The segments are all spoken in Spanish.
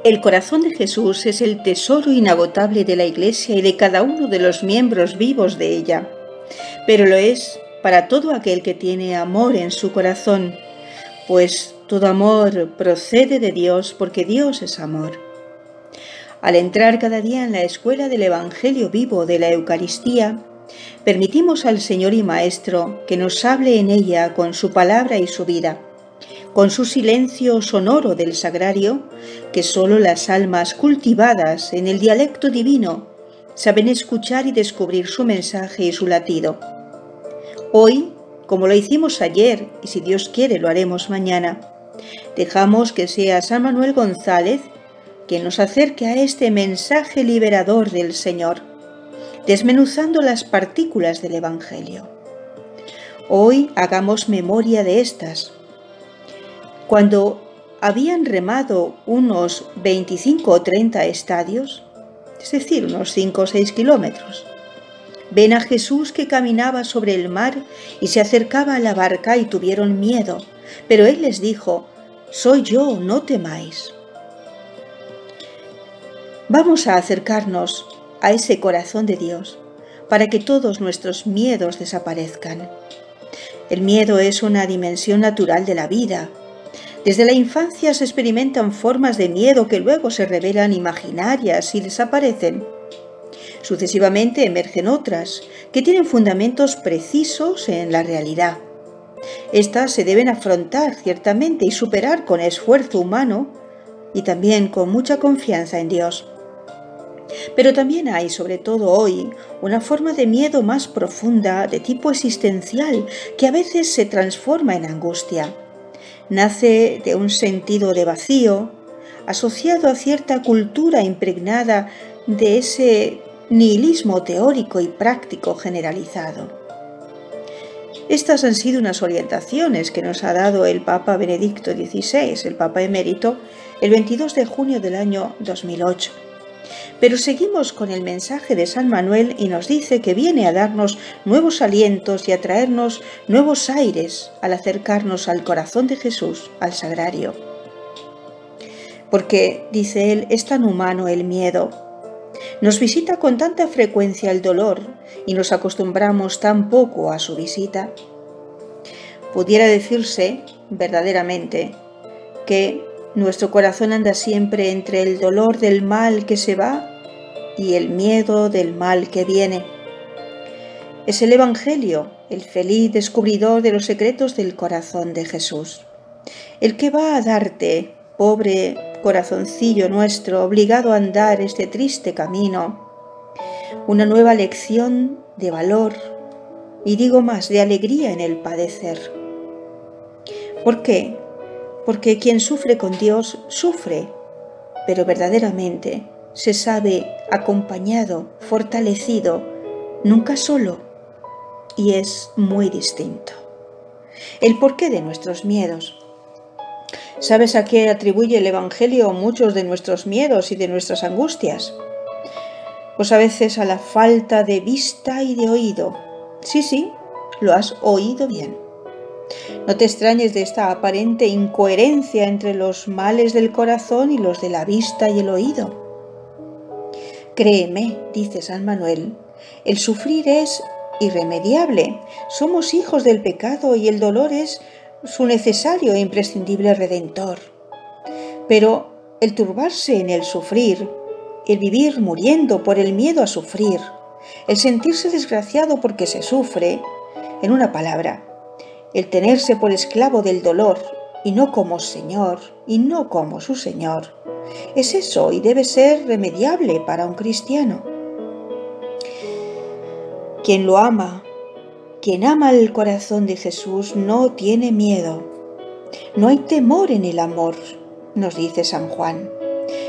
El corazón de Jesús es el tesoro inagotable de la Iglesia y de cada uno de los miembros vivos de ella, pero lo es para todo aquel que tiene amor en su corazón, pues todo amor procede de Dios porque Dios es amor. Al entrar cada día en la escuela del Evangelio vivo de la Eucaristía, permitimos al Señor y Maestro que nos hable en ella con su palabra y su vida, con su silencio sonoro del sagrario, que solo las almas cultivadas en el dialecto divino saben escuchar y descubrir su mensaje y su latido. Hoy, como lo hicimos ayer, y si Dios quiere lo haremos mañana, dejamos que sea San Manuel González quien nos acerque a este mensaje liberador del Señor, desmenuzando las partículas del Evangelio. Hoy hagamos memoria de estas. Cuando habían remado unos 25 o 30 estadios, es decir, unos 5 o 6 kilómetros, ven a Jesús que caminaba sobre el mar y se acercaba a la barca y tuvieron miedo, pero él les dijo: «Soy yo, no temáis». Vamos a acercarnos a ese corazón de Dios para que todos nuestros miedos desaparezcan. El miedo es una dimensión natural de la vida. Desde la infancia se experimentan formas de miedo que luego se revelan imaginarias y desaparecen. Sucesivamente emergen otras, que tienen fundamentos precisos en la realidad. Estas se deben afrontar ciertamente y superar con esfuerzo humano y también con mucha confianza en Dios. Pero también hay, sobre todo hoy, una forma de miedo más profunda, de tipo existencial, que a veces se transforma en angustia. Nace de un sentido de vacío, asociado a cierta cultura impregnada de ese nihilismo teórico y práctico generalizado. Estas han sido unas orientaciones que nos ha dado el Papa Benedicto XVI, el Papa emérito, el 22 de junio del año 2008. Pero seguimos con el mensaje de San Manuel y nos dice que viene a darnos nuevos alientos y a traernos nuevos aires al acercarnos al corazón de Jesús, al sagrario. Porque, dice él, es tan humano el miedo. Nos visita con tanta frecuencia el dolor y nos acostumbramos tan poco a su visita. Pudiera decirse, verdaderamente, que nuestro corazón anda siempre entre el dolor del mal que se va y el miedo del mal que viene. Es el Evangelio, el feliz descubridor de los secretos del corazón de Jesús, el que va a darte, pobre corazoncillo nuestro, obligado a andar este triste camino, una nueva lección de valor y digo más, de alegría en el padecer. ¿Por qué? Porque quien sufre con Dios sufre, pero verdaderamente se sabe acompañado, fortalecido, nunca solo, y es muy distinto. El porqué de nuestros miedos. ¿Sabes a qué atribuye el Evangelio muchos de nuestros miedos y de nuestras angustias? Pues a veces a la falta de vista y de oído. Sí, lo has oído bien. No te extrañes de esta aparente incoherencia entre los males del corazón y los de la vista y el oído. Créeme, dice San Manuel, el sufrir es irremediable. Somos hijos del pecado y el dolor es su necesario e imprescindible redentor. Pero el turbarse en el sufrir, el vivir muriendo por el miedo a sufrir, el sentirse desgraciado porque se sufre, en una palabra, el tenerse por esclavo del dolor y no como Señor y no como su Señor, es eso y debe ser remediable para un cristiano. Quien lo ama, quien ama el corazón de Jesús no tiene miedo. No hay temor en el amor, nos dice San Juan,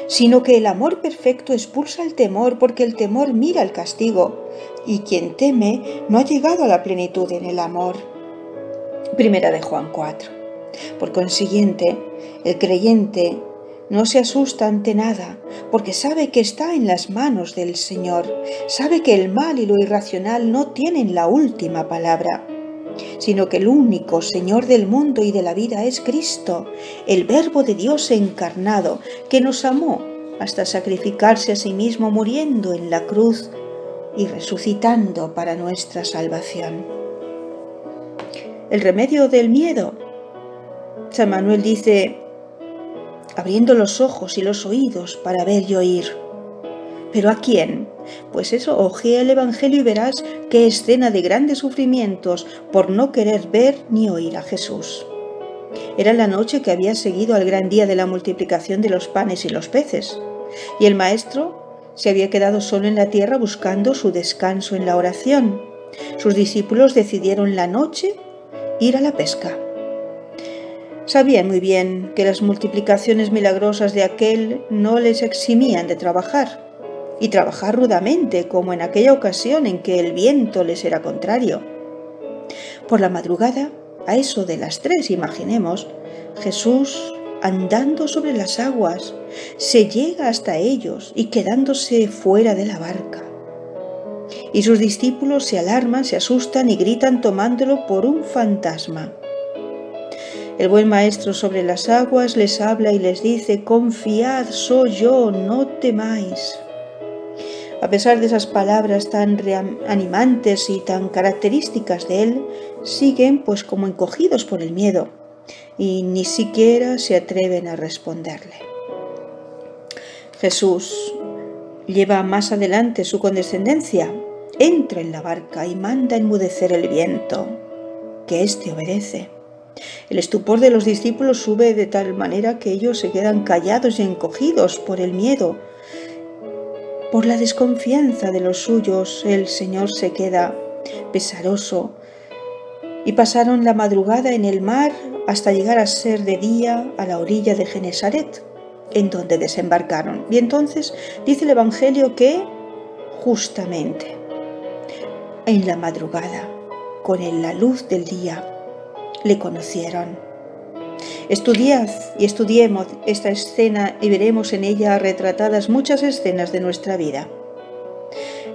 sino que el amor perfecto expulsa el temor porque el temor mira el castigo y quien teme no ha llegado a la plenitud en el amor. Primera de Juan 4. Por consiguiente, el creyente no se asusta ante nada, porque sabe que está en las manos del Señor, sabe que el mal y lo irracional no tienen la última palabra. sino que el único Señor del mundo y de la vida es Cristo, el Verbo de Dios encarnado, que nos amó hasta sacrificarse a sí mismo muriendo en la cruz y resucitando para nuestra salvación. El remedio del miedo. San Manuel dice, abriendo los ojos y los oídos para ver y oír. ¿Pero a quién? Pues eso, ojea el Evangelio y verás qué escena de grandes sufrimientos por no querer ver ni oír a Jesús. Era la noche que había seguido al gran día de la multiplicación de los panes y los peces, y el Maestro se había quedado solo en la tierra buscando su descanso en la oración. Sus discípulos decidieron la noche ir a la pesca. Sabían muy bien que las multiplicaciones milagrosas de aquel no les eximían de trabajar, y trabajar rudamente, como en aquella ocasión en que el viento les era contrario. Por la madrugada, a eso de las 3, imaginemos, Jesús, andando sobre las aguas, se llega hasta ellos y quedándose fuera de la barca. Y sus discípulos se alarman, se asustan y gritan tomándolo por un fantasma. El buen Maestro sobre las aguas les habla y les dice, confiad, soy yo, no temáis. A pesar de esas palabras tan animantes y tan características de él, siguen pues como encogidos por el miedo y ni siquiera se atreven a responderle. Jesús lleva más adelante su condescendencia, entra en la barca y manda enmudecer el viento, que éste obedece. El estupor de los discípulos sube de tal manera que ellos se quedan callados y encogidos por el miedo. Por la desconfianza de los suyos, el Señor se queda pesaroso y pasaron la madrugada en el mar hasta llegar a ser de día a la orilla de Genesaret, en donde desembarcaron. Y entonces dice el Evangelio que justamente en la madrugada, con la luz del día, le conocieron. Estudiad y estudiemos esta escena y veremos en ella retratadas muchas escenas de nuestra vida.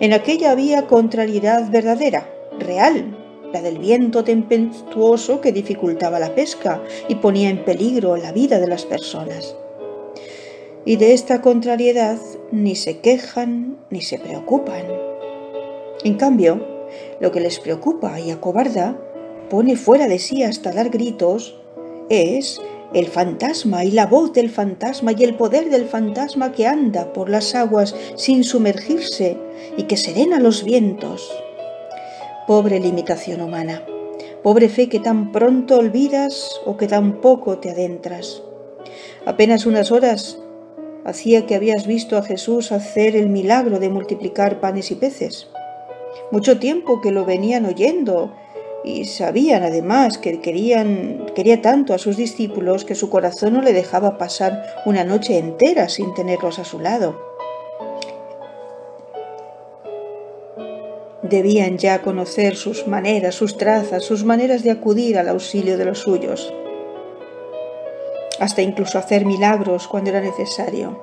En aquella había contrariedad verdadera, real, la del viento tempestuoso que dificultaba la pesca y ponía en peligro la vida de las personas. Y de esta contrariedad ni se quejan ni se preocupan. En cambio, lo que les preocupa y acobarda, pone fuera de sí hasta dar gritos, es el fantasma y la voz del fantasma y el poder del fantasma que anda por las aguas sin sumergirse y que serena los vientos. Pobre limitación humana, pobre fe que tan pronto olvidas o que tan poco te adentras. Apenas unas horas hacía que habías visto a Jesús hacer el milagro de multiplicar panes y peces. Mucho tiempo que lo venían oyendo y sabían además que quería tanto a sus discípulos que su corazón no le dejaba pasar una noche entera sin tenerlos a su lado. Debían ya conocer sus maneras, sus trazas, sus maneras de acudir al auxilio de los suyos, hasta incluso hacer milagros cuando era necesario.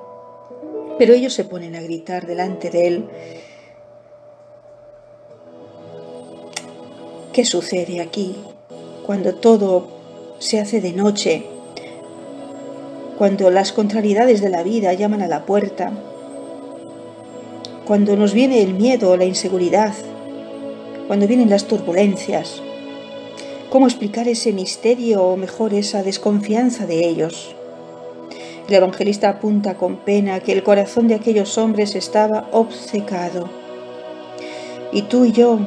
Pero ellos se ponen a gritar delante de él. ¿Qué sucede aquí cuando todo se hace de noche? Cuando las contrariedades de la vida llaman a la puerta, cuando nos viene el miedo, la inseguridad, cuando vienen las turbulencias. ¿Cómo explicar ese misterio o mejor esa desconfianza de ellos? El evangelista apunta con pena que el corazón de aquellos hombres estaba obcecado. Y tú y yo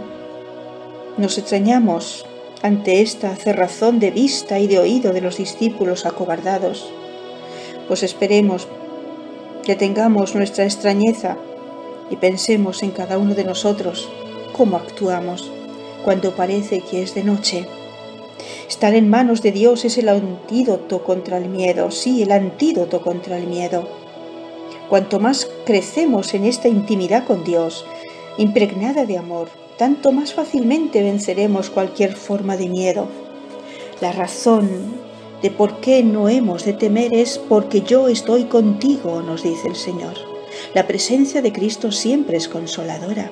nos extrañamos ante esta cerrazón de vista y de oído de los discípulos acobardados. Pues esperemos que tengamos nuestra extrañeza y pensemos en cada uno de nosotros cómo actuamos cuando parece que es de noche. Estar en manos de Dios es el antídoto contra el miedo, sí, el antídoto contra el miedo. Cuanto más crecemos en esta intimidad con Dios, impregnada de amor, tanto más fácilmente venceremos cualquier forma de miedo. La razón de por qué no hemos de temer es porque yo estoy contigo, nos dice el Señor. La presencia de Cristo siempre es consoladora.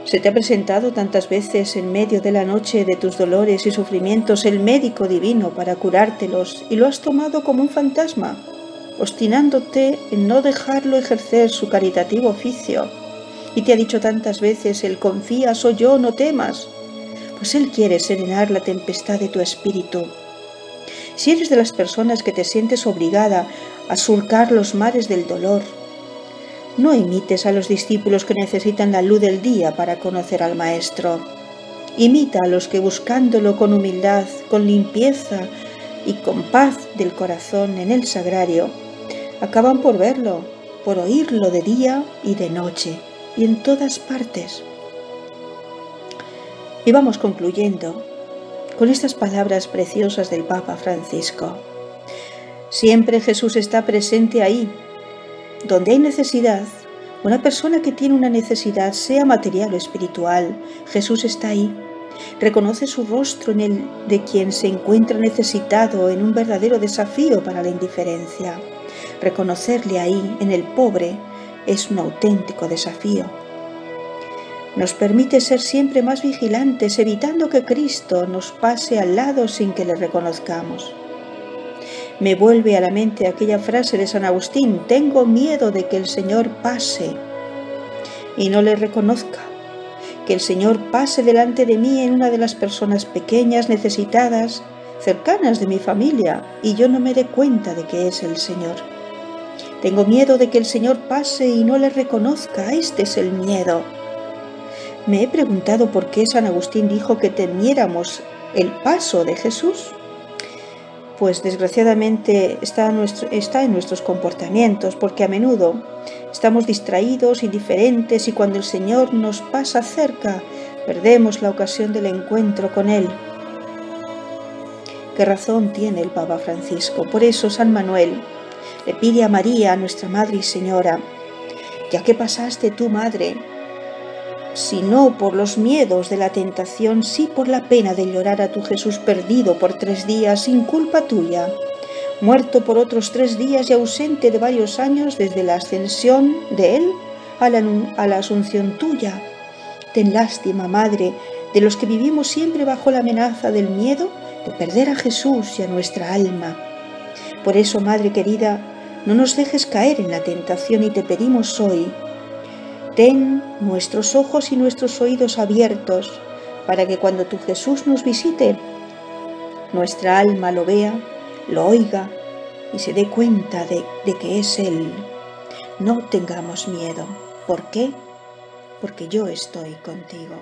Se te ha presentado tantas veces en medio de la noche de tus dolores y sufrimientos el médico divino para curártelos y lo has tomado como un fantasma, obstinándote en no dejarlo ejercer su caritativo oficio. Y te ha dicho tantas veces el confía, soy yo, no temas, pues él quiere serenar la tempestad de tu espíritu. Si eres de las personas que te sientes obligada a surcar los mares del dolor, no imites a los discípulos que necesitan la luz del día para conocer al Maestro. Imita a los que buscándolo con humildad, con limpieza y con paz del corazón en el sagrario, acaban por verlo, por oírlo de día y de noche y en todas partes. Y vamos concluyendo con estas palabras preciosas del Papa Francisco. Siempre Jesús está presente ahí. Donde hay necesidad, una persona que tiene una necesidad, sea material o espiritual, Jesús está ahí. Reconoce su rostro en el de quien se encuentra necesitado en un verdadero desafío para la indiferencia. Reconocerle ahí, en el pobre, es un auténtico desafío. Nos permite ser siempre más vigilantes, evitando que Cristo nos pase al lado sin que le reconozcamos. Me vuelve a la mente aquella frase de San Agustín: tengo miedo de que el Señor pase y no le reconozca, que el Señor pase delante de mí en una de las personas pequeñas, necesitadas, cercanas de mi familia, y yo no me dé cuenta de que es el Señor. Tengo miedo de que el Señor pase y no le reconozca, este es el miedo. Me he preguntado por qué San Agustín dijo que temiéramos el paso de Jesús. Pues desgraciadamente está en nuestros comportamientos, porque a menudo estamos distraídos, indiferentes, y cuando el Señor nos pasa cerca, perdemos la ocasión del encuentro con Él. ¿Qué razón tiene el Papa Francisco? Por eso San Manuel le pide a María, nuestra Madre y Señora: ya que pasaste tú, Madre, si no por los miedos de la tentación, sí por la pena de llorar a tu Jesús perdido por 3 días sin culpa tuya, muerto por otros 3 días y ausente de varios años desde la ascensión de Él a la asunción tuya. Ten lástima, Madre, de los que vivimos siempre bajo la amenaza del miedo de perder a Jesús y a nuestra alma. Por eso, Madre querida, no nos dejes caer en la tentación y te pedimos hoy: ten nuestros ojos y nuestros oídos abiertos para que cuando tu Jesús nos visite, nuestra alma lo vea, lo oiga y se dé cuenta de que es Él. No tengamos miedo. ¿Por qué? Porque yo estoy contigo.